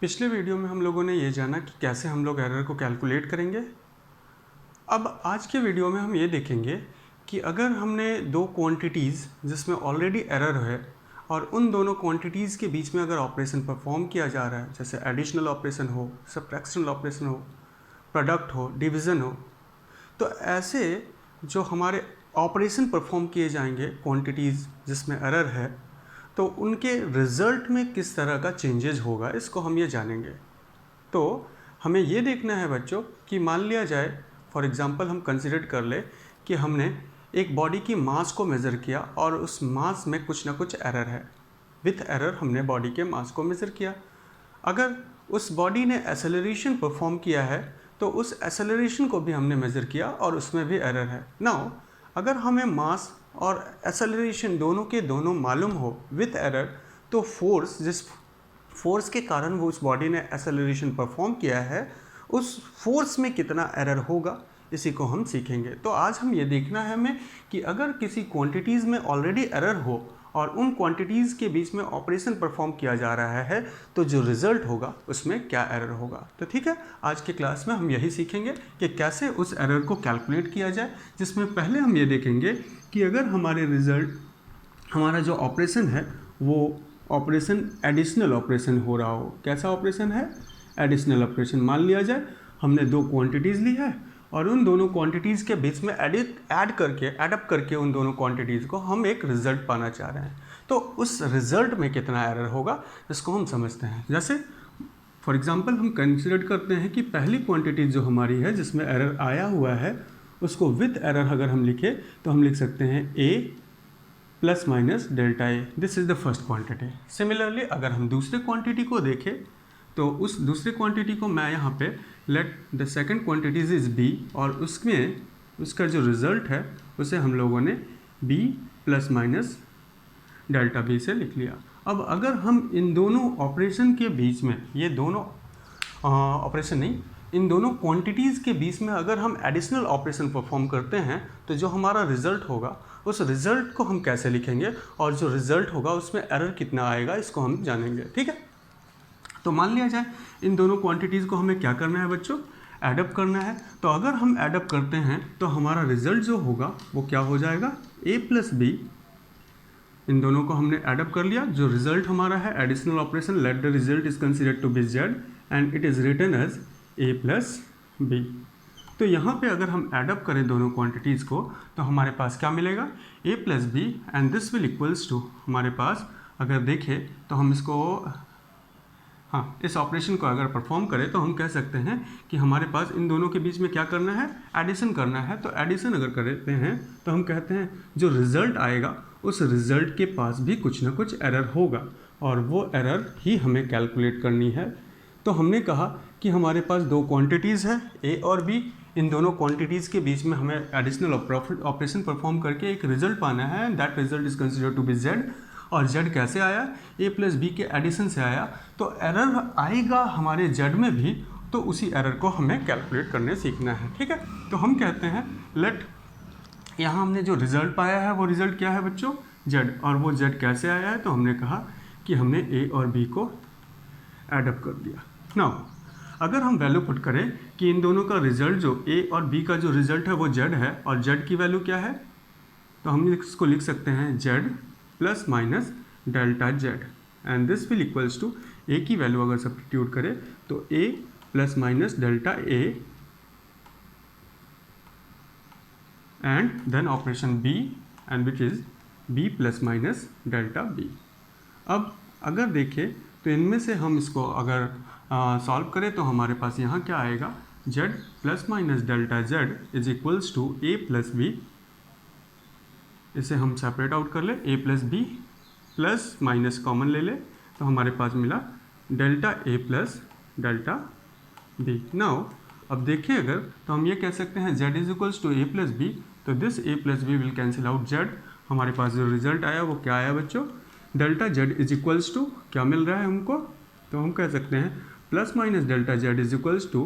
पिछले वीडियो में हम लोगों ने ये जाना कि कैसे हम लोग एरर को कैलकुलेट करेंगे। अब आज के वीडियो में हम ये देखेंगे कि अगर हमने दो क्वांटिटीज़ जिसमें ऑलरेडी एरर है और उन दोनों क्वांटिटीज़ के बीच में अगर ऑपरेशन परफॉर्म किया जा रहा है, जैसे एडिशनल ऑपरेशन हो, सब्ट्रैक्शनल ऑपरेशन हो, प्रोडक्ट हो, डिवीज़न हो, तो ऐसे जो हमारे ऑपरेशन परफॉर्म किए जाएंगे क्वांटिटीज़ जिसमें एरर है, तो उनके रिज़ल्ट में किस तरह का चेंजेज होगा, इसको हम ये जानेंगे। तो हमें ये देखना है बच्चों कि मान लिया जाए, फॉर एग्जांपल हम कंसिडर कर ले कि हमने एक बॉडी की मास को मेज़र किया और उस मास में कुछ ना कुछ एरर है। विथ एरर हमने बॉडी के मास को मेज़र किया। अगर उस बॉडी ने एक्सेलरेशन परफॉर्म किया है तो उस एक्सेलरेशन को भी हमने मेज़र किया और उसमें भी एरर है। नाउ अगर हमें मास और एक्सेलरेशन दोनों के दोनों मालूम हो विथ एरर, तो फोर्स, जिस फोर्स के कारण वो उस बॉडी ने एक्सेलरेशन परफॉर्म किया है, उस फोर्स में कितना एरर होगा, इसी को हम सीखेंगे। तो आज हम ये देखना है हमें कि अगर किसी क्वांटिटीज़ में ऑलरेडी एरर हो और उन क्वांटिटीज़ के बीच में ऑपरेशन परफॉर्म किया जा रहा है, तो जो रिज़ल्ट होगा उसमें क्या एरर होगा। तो ठीक है, आज के क्लास में हम यही सीखेंगे कि कैसे उस एरर को कैलकुलेट किया जाए, जिसमें पहले हम ये देखेंगे कि अगर हमारे रिज़ल्ट, हमारा जो ऑपरेशन है वो ऑपरेशन एडिशनल ऑपरेशन हो रहा हो। कैसा ऑपरेशन है? Additional operation. मान लिया जाए हमने दो क्वांटिटीज़ ली है और उन दोनों क्वांटिटीज़ के बीच में एडअप करके उन दोनों क्वांटिटीज़ को हम एक रिज़ल्ट पाना चाह रहे हैं। तो उस रिज़ल्ट में कितना एरर होगा, इसको हम समझते हैं। जैसे फॉर एग्जांपल हम कंसिडर करते हैं कि पहली क्वांटिटी जो हमारी है जिसमें एरर आया हुआ है, उसको विथ एरर अगर हम लिखें तो हम लिख सकते हैं a plus minus delta A. This is the first quantity. Similarly अगर हम दूसरे क्वांटिटी को देखें तो उस दूसरे क्वांटिटी को मैं यहाँ पे let the second quantities is b, और उसमें उसका जो रिज़ल्ट है उसे हम लोगों ने b plus minus delta b से लिख लिया। अब अगर हम इन दोनों ऑपरेशन के बीच में, ये दोनों ऑपरेशन नहीं, इन दोनों क्वांटिटीज़ के बीच में अगर हम एडिशनल ऑपरेशन परफॉर्म करते हैं, तो जो हमारा रिज़ल्ट होगा उस रिज़ल्ट को हम कैसे लिखेंगे और जो रिज़ल्ट होगा उसमें एरर कितना आएगा, इसको हम जानेंगे। ठीक है, तो मान लिया जाए इन दोनों क्वांटिटीज़ को हमें क्या करना है बच्चों? एडअप करना है। तो अगर हम एडअप करते हैं तो हमारा रिज़ल्ट जो होगा वो क्या हो जाएगा? a plus B. इन दोनों को हमने एडअप कर लिया। जो रिज़ल्ट हमारा है additional operation, let the result is considered to be z and it is written as a plus B. तो यहाँ पे अगर हम एडअप करें दोनों क्वांटिटीज़ को तो हमारे पास क्या मिलेगा? a plus b and this will equals to, हमारे पास अगर देखें तो हम इसको, हाँ, इस ऑपरेशन को अगर परफॉर्म करें तो हम कह सकते हैं कि हमारे पास इन दोनों के बीच में क्या करना है? एडिशन करना है। तो एडिशन अगर करते हैं तो हम कहते हैं जो रिज़ल्ट आएगा उस रिज़ल्ट के पास भी कुछ ना कुछ एरर होगा और वो एरर ही हमें कैलकुलेट करनी है। तो हमने कहा कि हमारे पास दो क्वांटिटीज़ है a और b। इन दोनों क्वांटिटीज़ के बीच में हमें एडिशनल ऑपरेशन परफॉर्म करके एक रिज़ल्ट पाना है, that result is considered to be z। और z कैसे आया? a प्लस बी के एडिशन से आया। तो एरर आएगा हमारे z में भी, तो उसी एरर को हमें कैलकुलेट करने सीखना है। ठीक है, तो हम कहते हैं लेट, यहाँ हमने जो रिज़ल्ट पाया है वो रिज़ल्ट क्या है बच्चों? z। और वो z कैसे आया है? तो हमने कहा कि हमने a और b को एडअप कर दिया। नाउ अगर हम वैल्यू पुट करें कि इन दोनों का रिज़ल्ट, जो a और b का जो रिज़ल्ट है वो z है और z की वैल्यू क्या है, तो हम इसको लिख सकते हैं z plus minus delta z and this will equals to, a की वैल्यू अगर सब्स्टिट्यूट करें तो a plus minus delta a and then operation b and which is b plus minus delta b। अब अगर देखें तो इनमें से हम इसको अगर सॉल्व करें तो हमारे पास यहाँ क्या आएगा? z plus minus delta z is equals to a plus b। इसे हम सेपरेट आउट कर ले, a plus b plus minus common ले ले तो हमारे पास मिला delta a plus delta b। Now अब देखें अगर तो हम ये कह सकते हैं z is equals to a plus B, तो this a plus B will cancel out z। हमारे पास जो रिजल्ट आया वो क्या आया बच्चों? Delta z is equals to क्या मिल रहा है हमको? तो हम कह सकते हैं plus minus delta z is equals to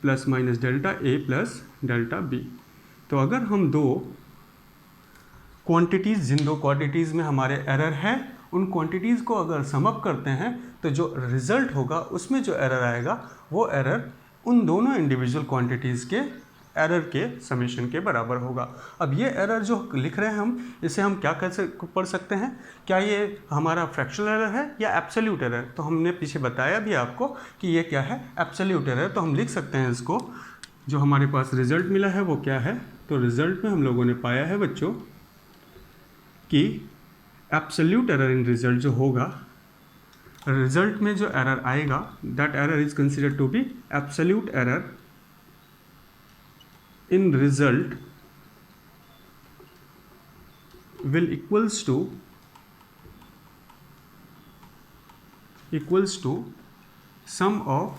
plus minus delta a plus delta b। तो अगर हम दो क्वांटिटीज़, जिन दो क्वांटिटीज़ में हमारे एरर है उन क्वांटिटीज़ को अगर सम अप करते हैं तो जो रिजल्ट होगा उसमें जो एरर आएगा वो एरर उन दोनों इंडिविजुअल क्वांटिटीज़ के एरर के समेशन के बराबर होगा। अब ये एरर जो लिख रहे हैं हम, इसे हम क्या कैसे पढ़ सकते हैं? क्या ये हमारा फ्रैक्शनल एरर है या एब्सोल्यूट एरर? तो हमने पीछे बताया भी आपको कि ये क्या है, एब्सोल्यूट एरर। तो हम लिख सकते हैं इसको, जो हमारे पास रिजल्ट मिला है वो क्या है? तो रिजल्ट में हम लोगों ने पाया है बच्चों कि एब्सोल्यूट एरर इन रिजल्ट जो होगा, रिजल्ट में जो एरर आएगा, that error is considered to be absolute error in result will equals to sum of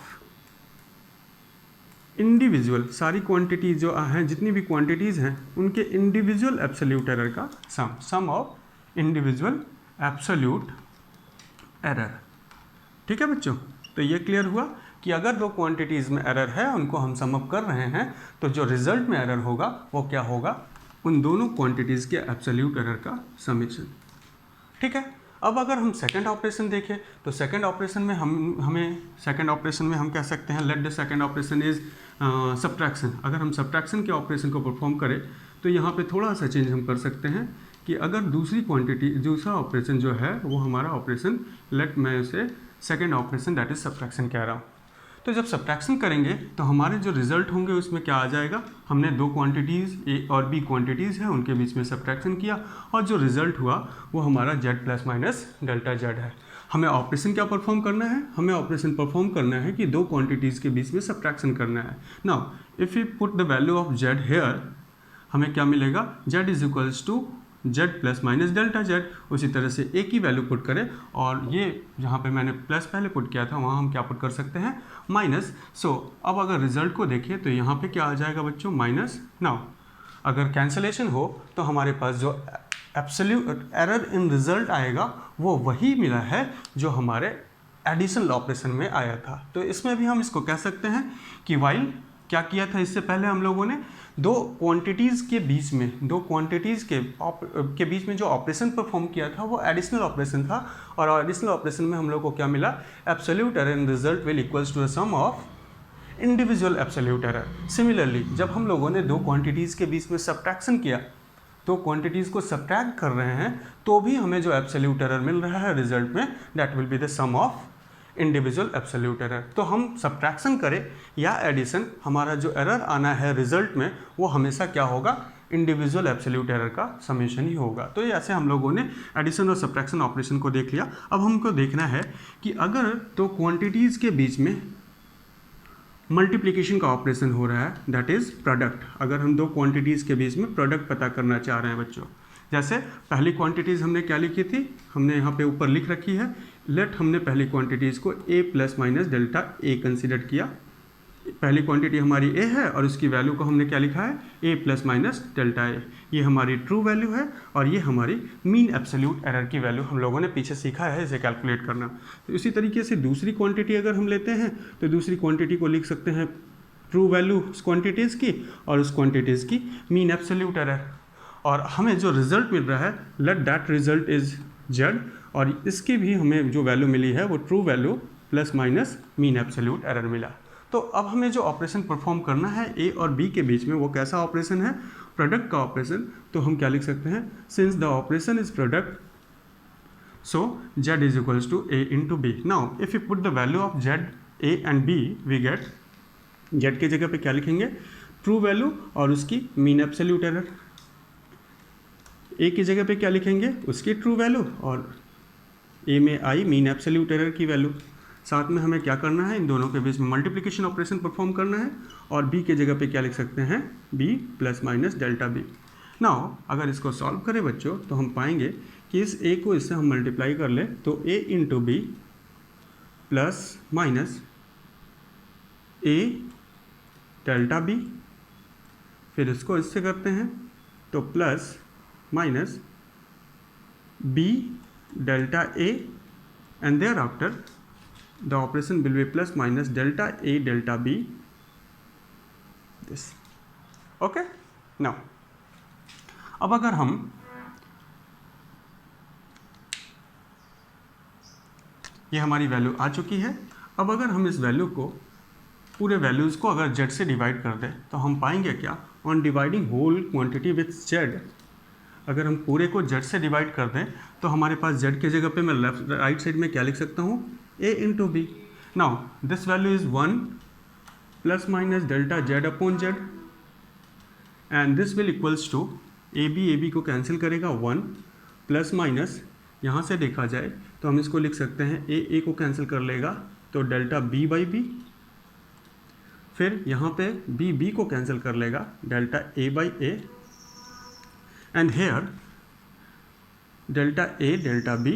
individual, सारी क्वांटिटी जो हैं, जितनी भी क्वांटिटीज़ हैं उनके इंडिविजुअल एब्सोल्यूट एरर का सम ऑफ इंडिविजुअल एब्सोल्यूट एरर। ठीक है बच्चों, तो ये क्लियर हुआ कि अगर दो क्वांटिटीज़ में एरर है, उनको हम सम अप कर रहे हैं, तो जो रिजल्ट में एरर होगा वो क्या होगा? उन दोनों क्वांटिटीज़ के एब्सोल्यूट एरर का समेशन। ठीक है, अब अगर हम सेकंड ऑपरेशन देखें तो सेकंड ऑपरेशन में हम कह सकते हैं, let the second operation is subtraction. अगर हम सब्ट्रैक्शन के ऑपरेशन को परफॉर्म करें तो यहाँ पे थोड़ा सा चेंज हम कर सकते हैं कि अगर दूसरा ऑपरेशन जो है वो हमारा ऑपरेशन, मैं उसे second operation that is subtraction कह रहा हूँ। तो जब सब्ट्रैक्शन करेंगे तो हमारे जो रिजल्ट होंगे उसमें क्या आ जाएगा? हमने दो क्वांटिटीज़ ए और बी क्वांटिटीज़ हैं, उनके बीच में सब्ट्रैक्शन किया और जो रिजल्ट हुआ वो हमारा Z plus minus delta Z है। हमें ऑपरेशन क्या परफॉर्म करना है? हमें ऑपरेशन परफॉर्म करना है कि दो क्वांटिटीज़ के बीच में सब्ट्रैक्शन करना है। Now if you put the value of z here, हमें क्या मिलेगा? Z is equals to z plus minus delta z. उसी तरह से ए की वैल्यू पुट करें और ये जहाँ पे मैंने प्लस पहले पुट किया था वहाँ हम क्या पुट कर सकते हैं? माइनस। सो अब अगर रिजल्ट को देखें तो यहाँ पे क्या आ जाएगा बच्चों? माइनस। नाउ अगर कैंसलेशन हो तो हमारे पास जो एब्सोल्यूट एरर इन रिजल्ट आएगा वो वही मिला है जो हमारे एडिशनल ऑपरेशन में आया था। तो इसमें भी हम इसको कह सकते हैं कि वाइल क्या किया था इससे पहले हम लोगों ने, दो क्वांटिटीज़ के बीच में जो ऑपरेशन परफॉर्म किया था वो एडिशनल ऑपरेशन था, और एडिशनल ऑपरेशन में हम लोग को क्या मिला? Absolute error in result will equals to the sum of individual absolute error. Similarly जब हम लोगों ने दो क्वांटिटीज़ के बीच में सब्ट्रैक्शन किया, तो क्वांटिटीज़ को सब्ट्रैक्ट कर रहे हैं, तो भी हमें जो एब्सोल्यूट एरर मिल रहा है रिजल्ट में, that will be the sum of individual absolute error. तो हम सब्ट्रैक्शन करें या एडिशन, हमारा जो एरर आना है रिजल्ट में वो हमेशा क्या होगा? इंडिविजुअल एब्सोल्यूट एरर का समेशन ही होगा। तो ये ऐसे हम लोगों ने एडिशन और सब्ट्रैक्शन ऑपरेशन को देख लिया। अब हमको देखना है कि अगर तो क्वांटिटीज़ के बीच में मल्टीप्लिकेशन का ऑपरेशन हो रहा है, दैट इज़ प्रोडक्ट। अगर हम दो क्वांटिटीज़ के बीच में प्रोडक्ट पता करना चाह रहे हैं बच्चों, जैसे पहली क्वांटिटीज़ हमने क्या लिखी थी? हमने यहाँ पे ऊपर लिख रखी है, लेट हमने पहली क्वांटिटीज़ को a plus minus delta A consider किया। पहली क्वांटिटी हमारी a है और उसकी वैल्यू को हमने क्या लिखा है? a प्लस माइनस डेल्टा ए। ये हमारी ट्रू वैल्यू है और ये हमारी मीन एब्सोल्यूट एरर की वैल्यू हम लोगों ने पीछे सीखा है इसे कैलकुलेट करना। तो इसी तरीके से दूसरी क्वांटिटी अगर हम लेते हैं तो दूसरी क्वांटिटी को लिख सकते हैं ट्रू वैल्यू उस क्वांटिटीज़ की और उस क्वांटिटीज़ की मीन एब्सोल्यूट एरर, और हमें जो रिजल्ट मिल रहा है let that result is Z, और इसकी भी हमें जो वैल्यू मिली है वो true value plus minus mean absolute error मिला। तो अब हमें जो ऑपरेशन परफॉर्म करना है ए और बी के बीच में वो कैसा ऑपरेशन है? प्रोडक्ट का ऑपरेशन। तो हम क्या लिख सकते हैं? Since the operation is product, so Z is equals to A into B. Now if you put the value of Z A and B, we get Z की जगह पे क्या लिखेंगे? ट्रू वैल्यू और उसकी मीन एब्सोल्यूट एरर। ए की जगह पे क्या लिखेंगे? उसकी ट्रू वैल्यू और ए में आई मीन एब्सोल्यूट एरर की वैल्यू। साथ में हमें क्या करना है? इन दोनों के बीच में मल्टीप्लिकेशन ऑपरेशन परफॉर्म करना है, और बी के जगह पे क्या लिख सकते हैं? B plus minus delta B. Now अगर इसको सॉल्व करें बच्चों तो हम पाएंगे कि इस ए को इससे हम मल्टीप्लाई कर लें तो A into B plus minus A delta B, फिर इसको इससे करते हैं तो plus minus B delta A, and thereafter the operation will be plus minus delta a delta b, this okay. now अब अगर हम ये हमारी वैल्यू आ चुकी है। अब अगर हम इस वैल्यू को, पूरे वैल्यूज़ को अगर z से डिवाइड कर दें तो हम पाएंगे क्या, on dividing whole quantity with z, अगर हम पूरे को z से डिवाइड कर दें तो हमारे पास z की जगह पे मैं लेफ्ट राइट साइड में क्या लिख सकता हूँ, a into B. Now this value is 1 plus minus delta z upon z and this will equals to A B को कैंसिल करेगा 1 प्लस माइनस, यहाँ से देखा जाए तो हम इसको लिख सकते हैं ए को कैंसिल कर लेगा तो डेल्टा b बाई बी, फिर यहाँ पे बी को कैंसिल कर लेगा delta a by A, and here delta a delta b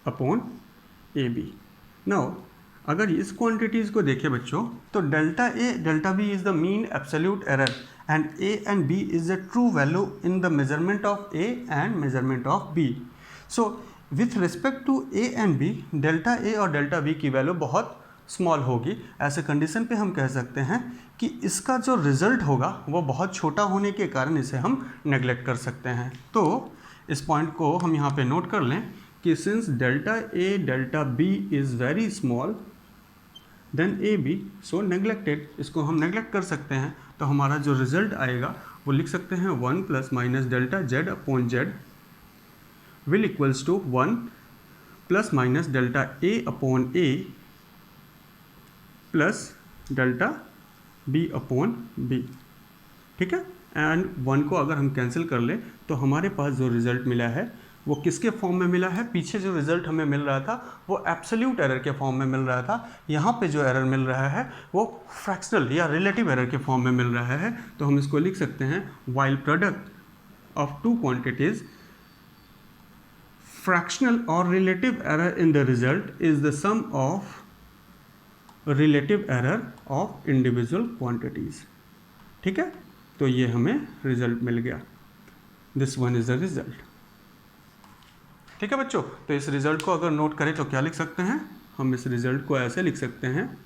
upon A B. Now अगर इस क्वांटिटीज़ को देखें बच्चों तो delta a delta b is the mean absolute error and a and b is the true value in the measurement of a and measurement of b. So with respect to a and b, delta a और delta b की value बहुत small होगी। ऐसे condition पे हम कह सकते हैं कि इसका जो रिजल्ट होगा वो बहुत छोटा होने के कारण इसे हम नेगलेक्ट कर सकते हैं। तो इस पॉइंट को हम यहाँ पे नोट कर लें कि since delta a delta b is very small then A B so neglected, इसको हम नेगलेक्ट कर सकते हैं। तो हमारा जो रिजल्ट आएगा वो लिख सकते हैं 1 plus minus delta z upon z will equals to 1 plus minus delta a upon a plus delta b upon b, ठीक है। एंड 1 को अगर हम कैंसिल कर ले तो हमारे पास जो रिजल्ट मिला है वो किसके फॉर्म में मिला है, पीछे जो रिजल्ट हमें मिल रहा था वो एब्सोल्यूट एरर के फॉर्म में मिल रहा था, यहाँ पे जो एरर मिल रहा है वो फ्रैक्शनल या रिलेटिव एरर के फॉर्म में मिल रहा है। तो हम इसको लिख सकते हैं while product of two quantities fractional और relative error in the result is the sum of relative error of individual quantities, ठीक है। तो ये हमें रिजल्ट मिल गया, this one is the result, ठीक है बच्चों। तो इस रिज़ल्ट को अगर नोट करें तो क्या लिख सकते हैं, हम इस रिज़ल्ट को ऐसे लिख सकते हैं,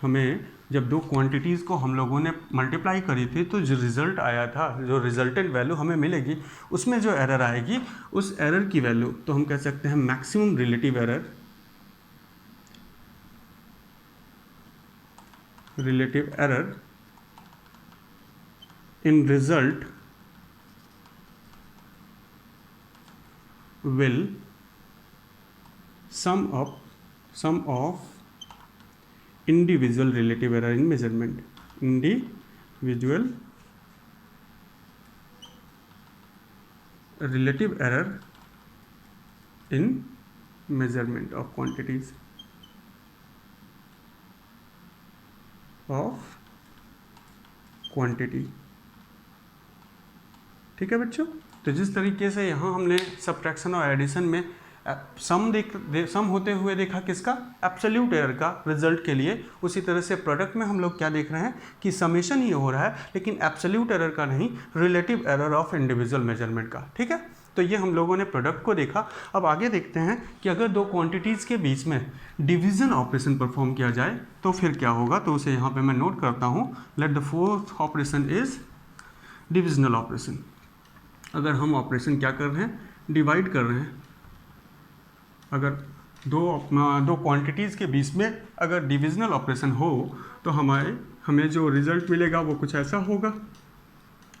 हमें जब दो क्वांटिटीज़ को हम लोगों ने मल्टीप्लाई करी थी तो जो रिज़ल्ट आया था, जो रिजल्टेंट वैल्यू हमें मिलेगी उसमें जो एरर आएगी उस एरर की वैल्यू तो हम कह सकते हैं maximum relative error, in result will sum of individual relative error in measurement, individual relative error in measurement of quantities of quantity, ठीक है बच्चों। तो जिस तरीके से यहाँ हमने सब्ट्रैक्शन और एडिशन में सम होते हुए देखा किसका, एब्सोल्यूट एरर का रिजल्ट के लिए, उसी तरह से प्रोडक्ट में हम लोग क्या देख रहे हैं कि समेशन ही हो रहा है लेकिन एब्सोल्यूट एरर का नहीं, relative error of individual measurement का, ठीक है। तो ये हम लोगों ने प्रोडक्ट को देखा। अब आगे देखते हैं कि अगर दो क्वांटिटीज़ के बीच में डिवीज़न ऑपरेशन परफॉर्म किया जाए तो फिर क्या होगा। तो उसे यहाँ पर मैं नोट करता हूँ, let the fourth operation is divisional operation. अगर हम ऑपरेशन क्या कर रहे हैं, डिवाइड कर रहे हैं। अगर दो क्वांटिटीज़ के बीच में अगर डिविजनल ऑपरेशन हो तो हमें जो रिज़ल्ट मिलेगा वो कुछ ऐसा होगा।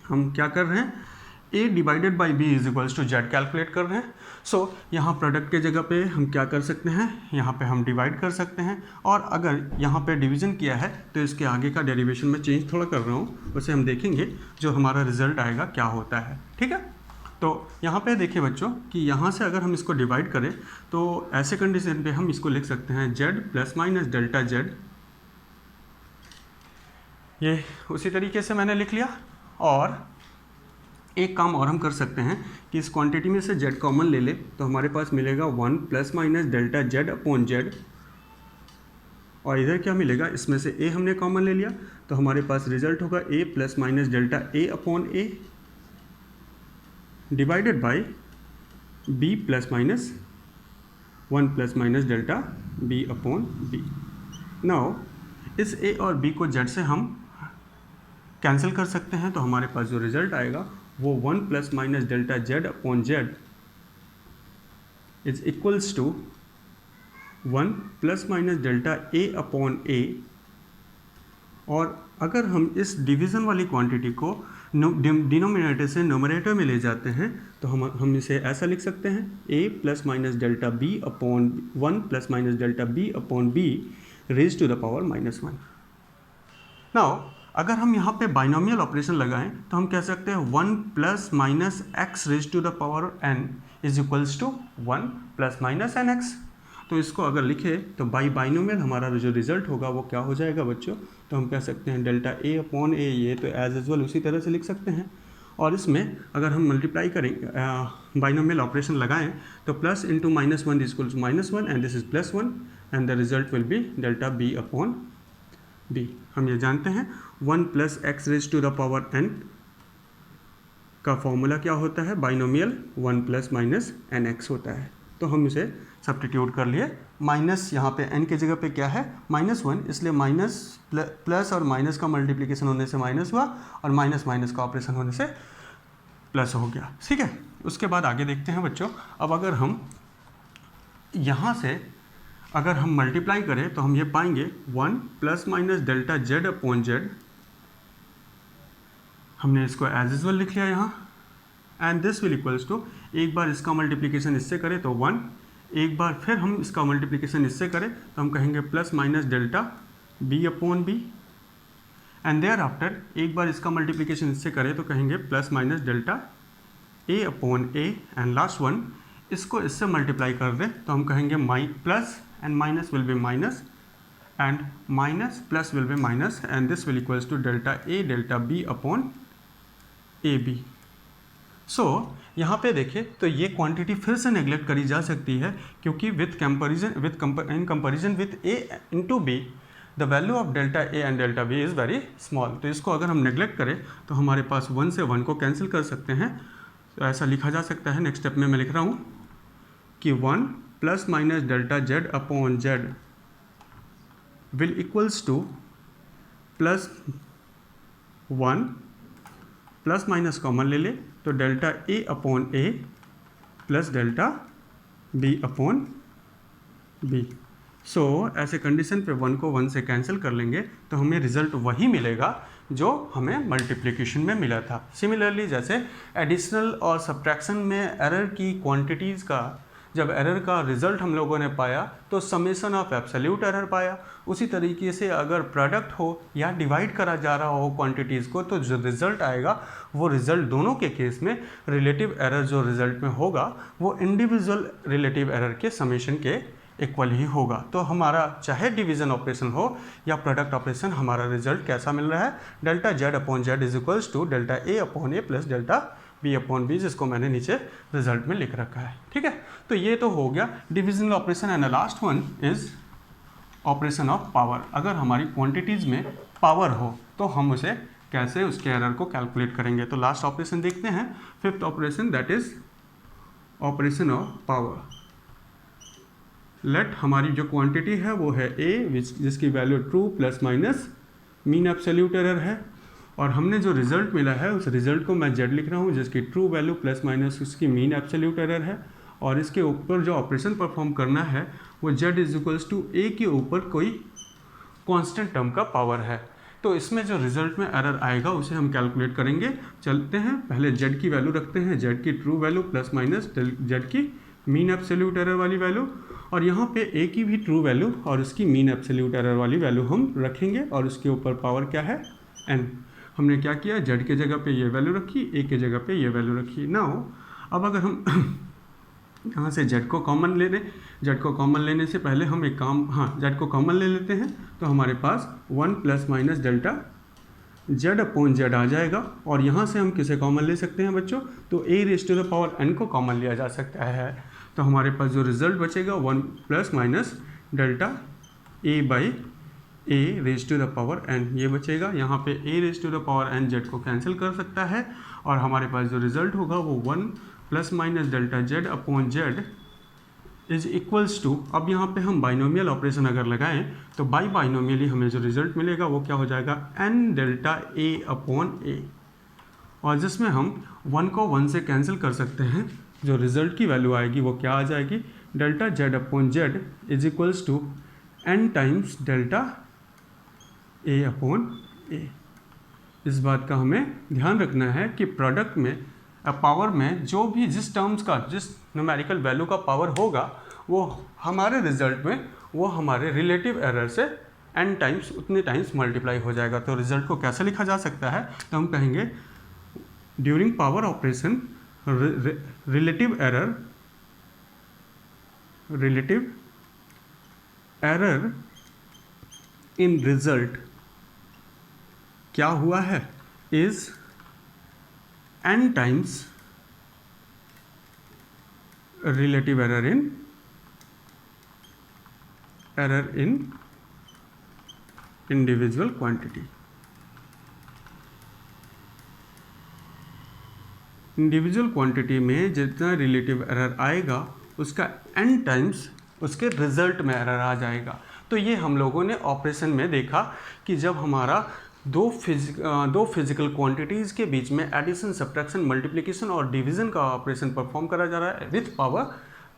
हम क्या कर रहे हैं, a divided by b is equals to z calculate कर रहे हैं। सो यहाँ प्रोडक्ट के जगह पे हम क्या कर सकते हैं, यहाँ पे हम डिवाइड कर सकते हैं, और अगर यहाँ पे डिवीज़न किया है तो इसके आगे का डेरिवेशन में चेंज थोड़ा कर रहा हूँ, उसे हम देखेंगे जो हमारा रिजल्ट आएगा क्या होता है, ठीक है। तो यहाँ पे देखिए बच्चों कि यहाँ से अगर हम इसको डिवाइड करें तो ऐसे कंडीशन पे हम इसको लिख सकते हैं z plus minus delta z, ये उसी तरीके से मैंने लिख लिया। और एक काम और हम कर सकते हैं कि इस क्वांटिटी में से z कॉमन ले ले तो हमारे पास मिलेगा 1 plus minus delta z upon z, और इधर क्या मिलेगा, इसमें से a हमने कॉमन ले लिया तो हमारे पास रिजल्ट होगा a plus minus delta a upon a divided by b plus minus 1 plus minus delta b upon b। Now इस a और b को z से हम कैंसिल कर सकते हैं तो हमारे पास जो रिजल्ट आएगा वो 1 plus minus delta z upon z is equals to 1 plus minus delta A upon A, और अगर हम इस डिवीज़न वाली क्वांटिटी को डिनोमिनेटर से न्यूमरेटर में ले जाते हैं तो हम इसे ऐसा लिख सकते हैं a plus minus delta B upon 1 plus minus delta B upon B raise to the power -1। Now अगर हम यहाँ पे बाइनोमियल ऑपरेशन लगाएं तो हम कह सकते हैं 1 plus minus X raise to the power n is equals to 1 plus minus N X. तो इसको अगर लिखे तो बाई बाइनोमियल हमारा जो रिजल्ट होगा वो क्या हो जाएगा बच्चों, तो हम कह सकते हैं डेल्टा ए अपॉन ए, ये तो एज यूजुअल उसी तरह से लिख सकते हैं। और इसमें अगर हम मल्टीप्लाई करें बाइनोमियल ऑपरेशन लगाएं तो plus into -1 is equal to -1 and this is +1 and the result will be delta B upon B. हम ये जानते हैं 1 plus X raise to the power n का फॉर्मूला क्या होता है, binomial 1 plus minus N X होता है। तो हम इसे सब्स्टिट्यूट कर लिए, माइनस यहाँ पे n की जगह पे क्या है -1, इसलिए माइनस प्लस और माइनस का मल्टीप्लिकेशन होने से माइनस हुआ और माइनस माइनस का ऑपरेशन होने से प्लस हो गया। ठीक है, उसके बाद आगे देखते हैं बच्चों। अब अगर हम यहाँ से अगर हम मल्टीप्लाई करें तो हम ये पाएंगे 1 plus minus delta Z upon Z, हमने इसको एज यूजुअल लिख लिया यहाँ, and this will equals to, एक बार इसका मल्टीप्लिकेशन इससे करें तो 1, एक बार फिर हम इसका मल्टीप्लिकेशन इससे करें तो हम कहेंगे plus minus delta B upon B, and thereafter एक बार इसका मल्टीप्लिकेशन इससे करें तो कहेंगे plus minus delta A upon A, and last one इसको इससे मल्टीप्लाई कर दें तो हम कहेंगे plus and minus will be minus and minus plus will be minus, and this will equals to delta A delta B upon A B. So यहाँ पे देखें तो ये क्वांटिटी फिर से नेग्लेक्ट करी जा सकती है क्योंकि in comparison with A into B the value of delta A and delta B is very small. तो इसको अगर हम नेग्लेक्ट करें तो हमारे पास 1 से 1 को कैंसिल कर सकते हैं। तो ऐसा लिखा जा सकता है, नेक्स्ट स्टेप में मैं लिख रहा हूँ कि 1 plus minus delta Z upon Z will equals to plus 1, plus minus common ले ले तो delta A upon A plus delta B upon B. So ऐसे कंडीशन पे 1 को 1 से कैंसिल कर लेंगे तो हमें रिजल्ट वही मिलेगा जो हमें मल्टीप्लिकेशन में मिला था। सिमिलरली जैसे एडिशनल और सब्ट्रैक्शन में एरर की क्वांटिटीज़ का जब एरर का रिजल्ट हम लोगों ने पाया तो समेशन ऑफ एब्सोल्यूट एरर पाया, उसी तरीके से अगर प्रोडक्ट हो या डिवाइड करा जा रहा हो क्वांटिटीज़ को तो जो रिज़ल्ट आएगा वो रिज़ल्ट दोनों के केस में रिलेटिव एरर जो रिज़ल्ट में होगा वो इंडिविजुअल रिलेटिव एरर के समेशन के इक्वल ही होगा। तो हमारा चाहे डिवीज़न ऑपरेशन हो या प्रोडक्ट ऑपरेशन, हमारा रिजल्ट कैसा मिल रहा है, delta Z upon Z is equals to delta A upon A plus delta B upon B, जिसको मैंने नीचे रिजल्ट में लिख रखा है। ठीक है, तो ये तो हो गया divisional operation. And the last one is operation of power. अगर हमारी क्वांटिटीज़ में पावर हो तो हम उसे कैसे उसके एरर को कैलकुलेट करेंगे। तो लास्ट ऑपरेशन देखते हैं, fifth operation, that is operation of power. Let हमारी जो क्वांटिटी है वो है ए, जिसकी value true plus minus mean absolute error है, और हमने जो रिजल्ट मिला है उस रिजल्ट को मैं जेड लिख रहा हूँ जिसकी ट्रू वैल्यू प्लस माइनस उसकी मीन एब्सोल्यूट एरर है, और इसके ऊपर जो ऑपरेशन परफॉर्म करना है वो जेड इज इक्वल्स टू ए के ऊपर कोई कांस्टेंट टर्म का पावर है। तो इसमें जो रिजल्ट में एरर आएगा उसे हम कैलकुलेट करेंगे। चलते हैं, पहले जेड की वैल्यू रखते हैं, जेड की true value plus minus Z की मीन एब्सोल्यूट एरर वाली वैल्यू, और यहाँ पे ए की भी ट्रू वैल्यू और उसकी मीन एब्सोल्यूट एरर वाली वैल्यू हम रखेंगे, और उसके ऊपर पावर क्या है, एन। हमने क्या किया, जेड के जगह पे ये वैल्यू रखी, ए के जगह पे ये वैल्यू रखी। नाउ अब अगर हम यहाँ से जेड को कॉमन ले लें, जेड को कॉमन लेने से पहले हम एक काम, जेड को कॉमन ले लेते हैं, तो हमारे पास 1 plus minus delta Z upon Z आ जाएगा, और यहाँ से हम किसे कॉमन ले सकते हैं बच्चों, तो A raise to the power N को कॉमन लिया जा सकता है। तो हमारे पास जो रिजल्ट बचेगा 1 plus minus delta A by A raise to the power N, ये बचेगा। यहाँ पे A raise to the power N Z को कैंसिल कर सकता है, और हमारे पास जो रिजल्ट होगा वो 1 plus minus delta Z upon Z is equals to, अब यहाँ पे हम बाइनोमियल ऑपरेशन अगर लगाएं तो बाई बाइनोमियली हमें जो रिजल्ट मिलेगा वो क्या हो जाएगा, N delta A upon A, और जिसमें हम 1 को 1 से कैंसिल कर सकते हैं, जो रिजल्ट की वैल्यू आएगी वो क्या आ जाएगी, delta Z upon Z is equals to n times delta A upon A. इस बात का हमें ध्यान रखना है कि प्रोडक्ट में पावर में जो भी जिस टर्म्स का जिस न्यूमेरिकल वैल्यू का पावर होगा वो हमारे रिजल्ट में वो हमारे रिलेटिव एरर से n टाइम्स उतने टाइम्स मल्टीप्लाई हो जाएगा। तो रिजल्ट को कैसे लिखा जा सकता है, तो हम कहेंगे during power operation relative error in result क्या हुआ है is n times relative error in individual quantity. Individual quantity में जितना रिलेटिव एरर आएगा उसका n टाइम्स उसके रिजल्ट में एरर आ जाएगा। तो ये हम लोगों ने ऑपरेशन में देखा कि जब हमारा दो फिजिकल क्वांटिटीज़ के बीच में एडिशन, सब्ट्रैक्शन, मल्टीप्लिकेशन और डिवीज़न का ऑपरेशन परफॉर्म करा जा रहा है विथ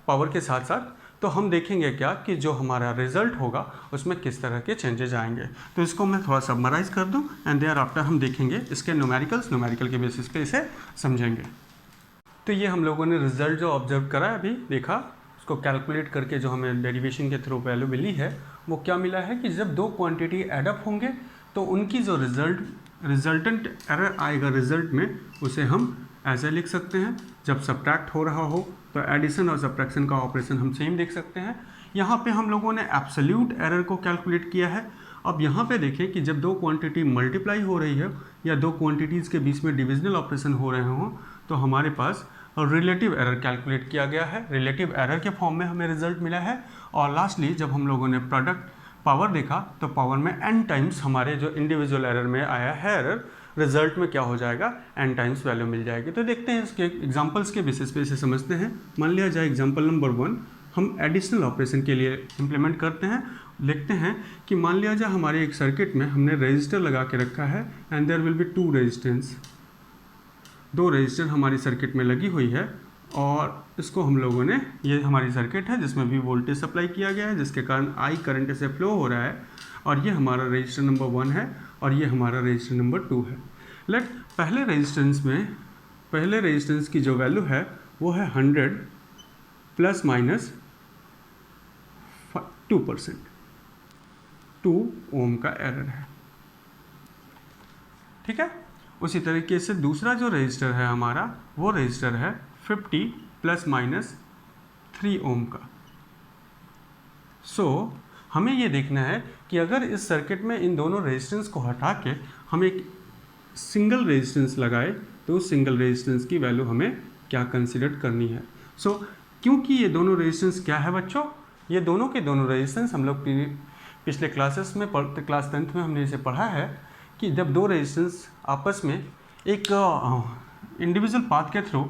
पावर के साथ साथ, तो हम देखेंगे क्या कि जो हमारा रिजल्ट होगा उसमें किस तरह के चेंजेस आएंगे। तो इसको मैं थोड़ा समराइज़ कर दूं एंड देयर आफ्टर हम देखेंगे इसके न्यूमेरिकल के बेसिस पे इसे समझेंगे। तो ये हम लोगों ने रिजल्ट जो ऑब्जर्व करा अभी देखा, उसको कैलकुलेट करके जो हमें डेरिवेशन के थ्रू वैल्यू मिली है वो क्या मिला है कि जब दो क्वांटिटी एडअप होंगे तो उनकी जो रिजल्टेंट एरर आएगा रिजल्ट में उसे हम ऐसे लिख सकते हैं। जब सब्ट्रैक्ट हो रहा हो तो एडिशन और सब्ट्रैक्शन का ऑपरेशन हम सेम देख सकते हैं। यहाँ पे हम लोगों ने एब्सोल्यूट एरर को कैलकुलेट किया है। अब यहाँ पे देखें कि जब दो क्वांटिटी मल्टीप्लाई हो रही है या दो क्वांटिटीज़ के बीच में डिविजनल ऑपरेशन हो रहे हों तो हमारे पास रिलेटिव एरर कैलकुलेट किया गया है। रिलेटिव एरर के फॉर्म में हमें रिजल्ट मिला है। और लास्टली जब हम लोगों ने प्रोडक्ट पावर देखा तो पावर में n टाइम्स हमारे जो इंडिविजुअल एरर में आया है एरर, रिजल्ट में क्या हो जाएगा n टाइम्स वैल्यू मिल जाएगी। तो देखते हैं इसके एग्जांपल्स के बेसिस पे इसे समझते हैं। मान लिया जाए एग्जांपल नंबर 1 हम एडिशनल ऑपरेशन के लिए इम्प्लीमेंट करते हैं। लिखते हैं कि मान लिया जाए हमारे एक सर्किट में हमने रजिस्टर लगा के रखा है and there will be two resistance. दो रजिस्टर हमारी सर्किट में लगी हुई है और इसको हम लोगों ने, ये हमारी सर्किट है जिसमें भी वोल्टेज सप्लाई किया गया है जिसके कारण I करंट से फ्लो हो रहा है और ये हमारा रजिस्टर नंबर 1 है और ये हमारा रजिस्टर नंबर 2 है। लेट पहले रेजिस्टेंस की जो वैल्यू है वो है 100 प्लस माइनस 2%, 2 ओम का एरर है, ठीक है। उसी तरीके से दूसरा जो रजिस्टर है हमारा वो रजिस्टर है 50 प्लस माइनस 3 ओम का। हमें ये देखना है कि अगर इस सर्किट में इन दोनों रेजिस्टेंस को हटा के हम एक सिंगल रेजिस्टेंस लगाए तो उस सिंगल रेजिस्टेंस की वैल्यू हमें क्या कंसिडर करनी है। क्योंकि ये दोनों रेजिस्टेंस क्या है बच्चों, ये दोनों के दोनों रेजिस्टेंस हम लोग पिछले क्लासेस में क्लास 10th में हमने इसे पढ़ा है कि जब दो रेजिस्टेंस आपस में एक इंडिविजुअल पाथ के थ्रू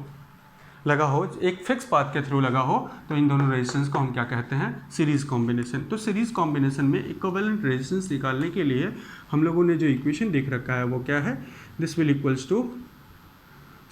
लगा हो, एक फिक्स पाथ के थ्रू लगा हो, तो इन दोनों रेजिस्टेंस को हम क्या कहते हैं, सीरीज कॉम्बिनेशन। तो सीरीज कॉम्बिनेशन में इक्विवेलेंट रेजिस्टेंस निकालने के लिए हम लोगों ने जो इक्वेशन देख रखा है वो क्या है, this will equals to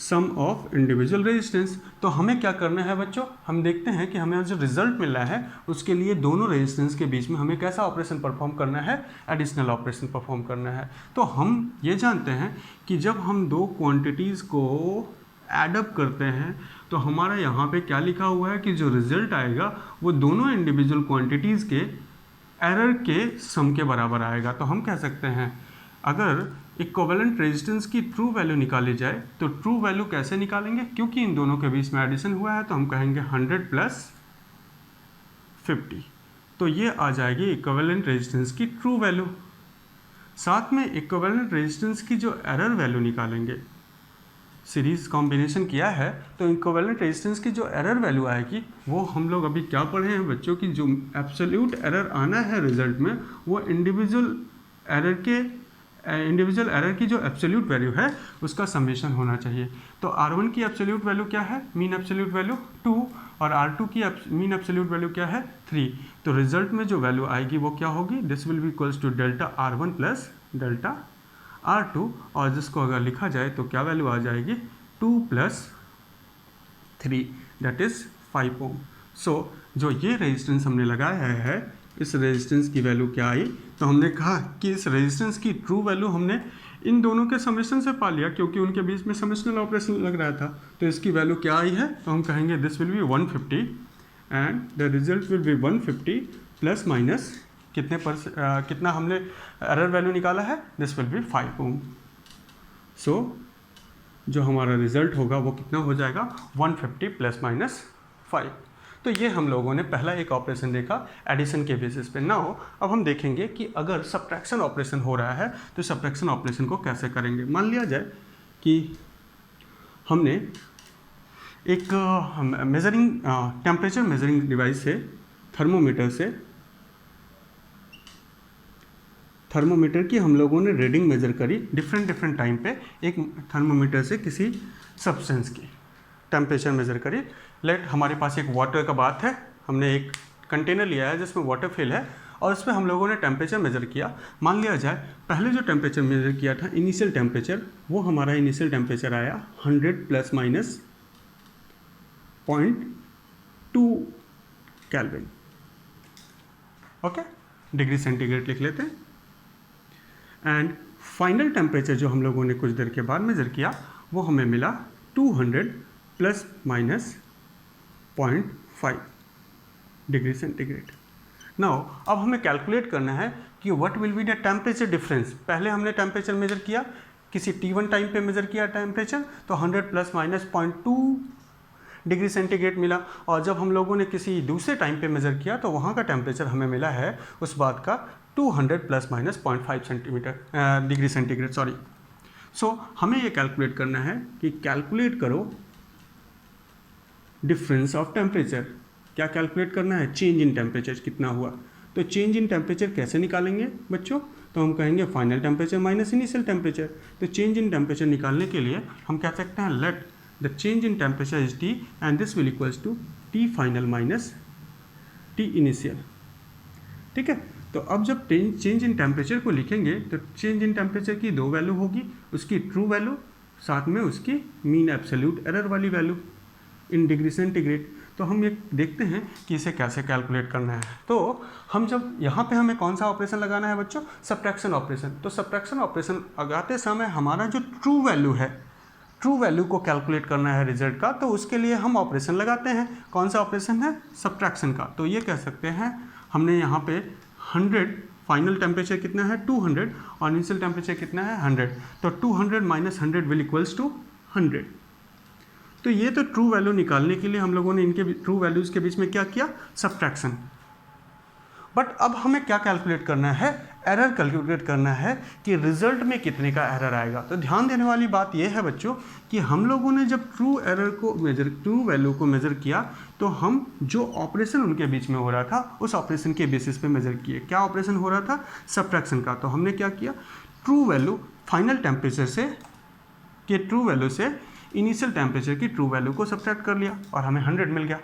sum of individual resistance. तो हमें क्या करना है बच्चों, हम देखते हैं कि हमें जो रिजल्ट मिल रहा है उसके लिए दोनों रेजिस्टेंस के बीच में हमें कैसा ऑपरेशन परफॉर्म करना है, एडिशनल ऑपरेशन परफॉर्म करना है। तो हम ये जानते हैं कि जब हम दो क्वांटिटीज़ को एडअप करते हैं तो हमारा यहाँ पे क्या लिखा हुआ है कि जो रिजल्ट आएगा वो दोनों इंडिविजुअल क्वांटिटीज़ के एरर के सम के बराबर आएगा। तो हम कह सकते हैं अगर इक्विवेलेंट रेजिस्टेंस की ट्रू वैल्यू निकाली जाए तो ट्रू वैल्यू कैसे निकालेंगे, क्योंकि इन दोनों के बीच में एडिशन हुआ है तो हम कहेंगे 100 प्लस 50, तो ये आ जाएगी इक्विवेलेंट रेजिस्टेंस की ट्रू वैल्यू। साथ में इक्विवेलेंट रेजिस्टेंस की जो एरर वैल्यू निकालेंगे, सीरीज कॉम्बिनेशन किया है तो इक्विवेलेंट रेजिस्टेंस की जो एरर वैल्यू आएगी वो हम लोग अभी क्या पढ़े हैं बच्चों की, जो एब्सोल्यूट एरर आना है रिजल्ट में वो इंडिविजुअल एरर की जो एब्सोल्यूट वैल्यू है उसका समेशन होना चाहिए। तो R1 की एब्सोल्यूट वैल्यू क्या है, मीन एब्सोल्यूट वैल्यू 2, और R2 की मीन एब्सोल्यूट वैल्यू क्या है 3। तो रिजल्ट में जो वैल्यू आएगी वो क्या होगी, this will be equals to delta R1 plus delta R2, और जिसको अगर लिखा जाए तो क्या वैल्यू आ जाएगी 2 प्लस 3 दैट इज 5 ओम। सो जो ये रेजिस्टेंस हमने लगाया है, इस रेजिस्टेंस की वैल्यू क्या आई, तो हमने कहा कि इस रेजिस्टेंस की ट्रू वैल्यू हमने इन दोनों के समेशन से पा लिया, क्योंकि उनके बीच में समेशनल ऑपरेशन लग रहा था। तो इसकी वैल्यू क्या आई है, तो हम कहेंगे this will B 150 and the result will B 150 plus minus कितना हमने एरर वैल्यू निकाला है, दिस विल बी 5 ओम। सो जो हमारा रिजल्ट होगा वो कितना हो जाएगा, 150 प्लस माइनस 5। तो ये हम लोगों ने पहला एक ऑपरेशन देखा एडिशन के बेसिस पे। नाउ अब हम देखेंगे कि अगर सब्ट्रैक्शन ऑपरेशन हो रहा है तो सब्ट्रैक्शन ऑपरेशन को कैसे करेंगे। मान लिया जाए कि हमने एक मेजरिंग टेम्परेचर मेजरिंग डिवाइस से थर्मोमीटर की हम लोगों ने रीडिंग मेजर करी डिफरेंट टाइम पे। एक थर्मोमीटर से किसी सब्सटेंस की टेम्परेचर मेजर करी। लेट हमारे पास एक वाटर का बात है, हमने एक कंटेनर लिया है जिसमें वाटर फिल है और उसमें हम लोगों ने टेम्परेचर मेजर किया। मान लिया जाए पहले जो टेम्परेचर मेजर किया था इनिशियल टेम्परेचर, वो हमारा इनिशियल टेम्परेचर आया 100 plus minus 0.2 kelvin. Okay, degree centigrade लिख लेते हैं। एंड फाइनल टेम्परेचर जो हम लोगों ने कुछ देर के बाद मेजर किया वो हमें मिला 200 plus minus 0.5 degree centigrade. Now अब हमें कैलकुलेट करना है कि what will be the temperature difference. पहले हमने टेम्परेचर मेजर किया, किसी T1 टाइम पे मेजर किया टेम्परेचर, तो 100 प्लस माइनस 0.2 डिग्री सेंटीग्रेड मिला। और जब हम लोगों ने किसी दूसरे टाइम पे मेजर किया तो वहाँ का टेम्परेचर हमें मिला है उस बात का 200 plus minus 0.5 degree centigrade, sorry. So हमें ये कैलकुलेट करना है कि कैलकुलेट करो डिफरेंस ऑफ टेम्परेचर। क्या कैलकुलेट करना है, चेंज इन टेम्परेचर कितना हुआ। तो चेंज इन टेम्परेचर कैसे निकालेंगे बच्चों, तो हम कहेंगे final temperature minus initial temperature. तो चेंज इन टेम्परेचर निकालने के लिए हम कह सकते हैं let the change in temperature is T and this will equals to T final minus T initial. ठीक है, तो अब जब चेंज इन टेम्परेचर को लिखेंगे तो चेंज इन टेम्परेचर की दो वैल्यू होगी, उसकी ट्रू वैल्यू साथ में उसकी मीन एब्सोल्यूट एरर वाली वैल्यू इन डिग्री सेंटीग्रेड। तो हम ये देखते हैं कि इसे कैसे कैलकुलेट करना है। तो हम जब यहाँ पे हमें कौन सा ऑपरेशन लगाना है बच्चों, सब्ट्रैक्शन ऑपरेशन। तो सब्ट्रैक्शन ऑपरेशन लगाते समय हमारा जो ट्रू वैल्यू है, ट्रू वैल्यू को कैलकुलेट करना है रिजल्ट का, तो उसके लिए हम ऑपरेशन लगाते हैं। कौन सा ऑपरेशन है, सब्ट्रैक्शन का। तो ये कह सकते हैं हमने यहाँ पे 100, फाइनल टेम्परेचर कितना है 200 और इनिशियल टेम्परेचर कितना है 100, तो 200 माइनस 100 विल इक्वल्स टू 100। तो ये तो ट्रू वैल्यू निकालने के लिए हम लोगों ने इनके ट्रू वैल्यूज़ के बीच में क्या किया, सब्ट्रैक्शन। बट अब हमें क्या कैलकुलेट करना है, एरर कैलकुलेट करना है कि रिजल्ट में कितने का एरर आएगा। तो ध्यान देने वाली बात यह है बच्चों कि हम लोगों ने जब ट्रू वैल्यू को मेजर किया तो हम जो ऑपरेशन उनके बीच में हो रहा था उस ऑपरेशन के बेसिस पे मेजर किए। क्या ऑपरेशन हो रहा था, सब्ट्रैक्शन का। तो हमने क्या किया, ट्रू वैल्यू फाइनल टेम्परेचर से के ट्रू वैल्यू से इनिशियल टेम्परेचर की ट्रू वैल्यू को सब्ट्रैक्ट कर लिया और हमें 100 मिल गया।